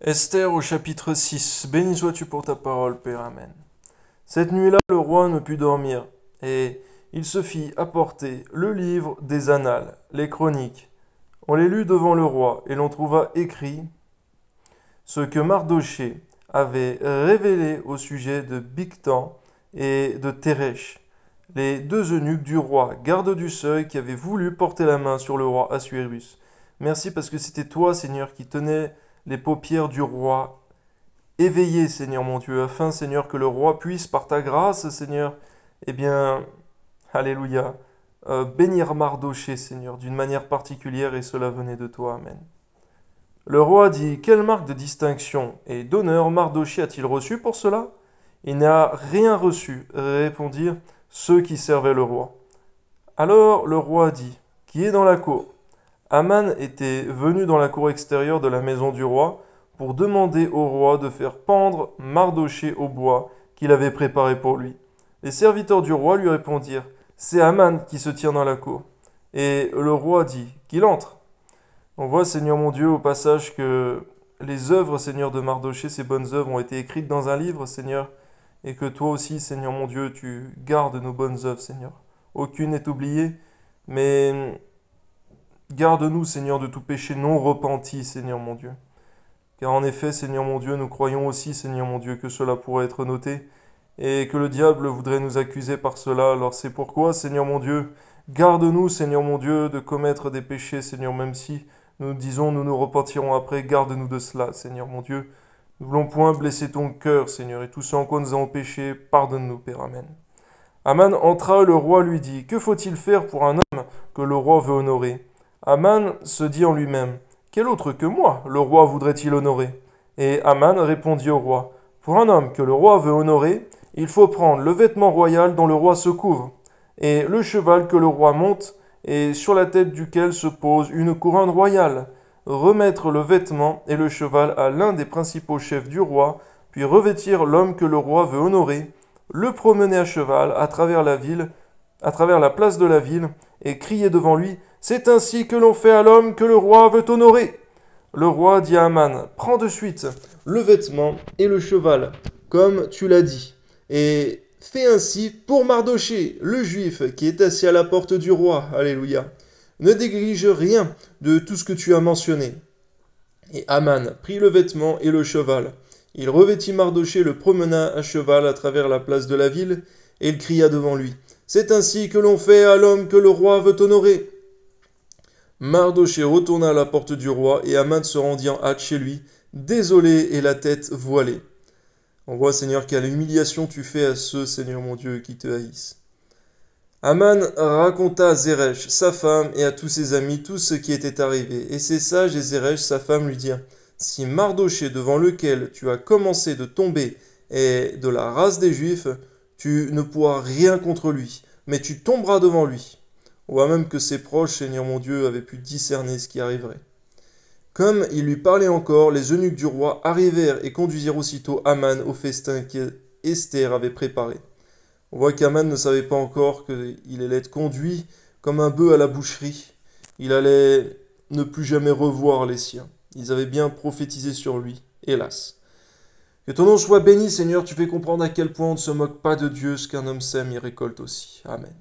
Esther au chapitre 6. Béni sois-tu pour ta parole, Père. Amen. Cette nuit-là, le roi ne put dormir, et il se fit apporter le livre des annales, les chroniques. On les lut devant le roi, et l'on trouva écrit ce que Mardochée avait révélé au sujet de Bigtan et de Téresh, les deux eunuques du roi, gardes du seuil, qui avaient voulu porter la main sur le roi Assuérus. Merci parce que c'était toi, Seigneur, qui tenais les paupières du roi éveillées, Seigneur mon Dieu, afin, Seigneur, que le roi puisse, par ta grâce, Seigneur, eh bien, alléluia, bénir Mardochée, Seigneur, d'une manière particulière, et cela venait de toi. Amen. Le roi dit, quelle marque de distinction et d'honneur Mardochée a-t-il reçu pour cela? Il n'a rien reçu, répondirent ceux qui servaient le roi. Alors le roi dit, qui est dans la cour? Aman était venu dans la cour extérieure de la maison du roi pour demander au roi de faire pendre Mardochée au bois qu'il avait préparé pour lui. Les serviteurs du roi lui répondirent, c'est Aman qui se tient dans la cour. Et le roi dit, qu'il entre. On voit, Seigneur mon Dieu, au passage que les œuvres, Seigneur, de Mardochée, ces bonnes œuvres, ont été écrites dans un livre, Seigneur, et que toi aussi, Seigneur mon Dieu, tu gardes nos bonnes œuvres, Seigneur. Aucune n'est oubliée, mais garde-nous, Seigneur, de tout péché non repenti, Seigneur mon Dieu. Car en effet, Seigneur mon Dieu, nous croyons aussi, Seigneur mon Dieu, que cela pourrait être noté, et que le diable voudrait nous accuser par cela. Alors c'est pourquoi, Seigneur mon Dieu, garde-nous, Seigneur mon Dieu, de commettre des péchés, Seigneur, même si nous disons, nous nous repentirons après, garde-nous de cela, Seigneur mon Dieu. Nous ne voulons point blesser ton cœur, Seigneur, et tout ce en quoi nous avons péché, pardonne-nous, Père. Amen. Aman entra, le roi lui dit, que faut-il faire pour un homme que le roi veut honorer? Aman se dit en lui-même, quel autre que moi le roi voudrait-il honorer? Et Aman répondit au roi, pour un homme que le roi veut honorer, il faut prendre le vêtement royal dont le roi se couvre, et le cheval que le roi monte, et sur la tête duquel se pose une couronne royale, remettre le vêtement et le cheval à l'un des principaux chefs du roi, puis revêtir l'homme que le roi veut honorer, le promener à cheval à travers la ville, à travers la place de la ville, et crier devant lui, c'est ainsi que l'on fait à l'homme que le roi veut honorer. Le roi dit à Aman, prends de suite le vêtement et le cheval, comme tu l'as dit, et fais ainsi pour Mardochée, le juif qui est assis à la porte du roi. Alléluia. Ne néglige rien de tout ce que tu as mentionné. Et Aman prit le vêtement et le cheval. Il revêtit Mardochée, le promena à cheval à travers la place de la ville, et il cria devant lui, c'est ainsi que l'on fait à l'homme que le roi veut honorer. Mardochée retourna à la porte du roi, et Aman se rendit en hâte chez lui, désolé et la tête voilée. On voit, Seigneur, quelle humiliation tu fais à ceux, Seigneur mon Dieu, qui te haïssent. Aman raconta à Zeresh, sa femme, et à tous ses amis tout ce qui était arrivé. Et ses sages et Zeresh, sa femme, lui dirent, si Mardochée, devant lequel tu as commencé de tomber, est de la race des Juifs, tu ne pourras rien contre lui, mais tu tomberas devant lui. On voit même que ses proches, Seigneur mon Dieu, avaient pu discerner ce qui arriverait. Comme il lui parlait encore, les eunuques du roi arrivèrent et conduisirent aussitôt Aman au festin qu'Esther avait préparé. On voit qu'Aman ne savait pas encore qu'il allait être conduit comme un bœuf à la boucherie. Il allait ne plus jamais revoir les siens. Ils avaient bien prophétisé sur lui, hélas. Que ton nom soit béni, Seigneur, tu fais comprendre à quel point on ne se moque pas de Dieu, ce qu'un homme sème, il récolte aussi. Amen.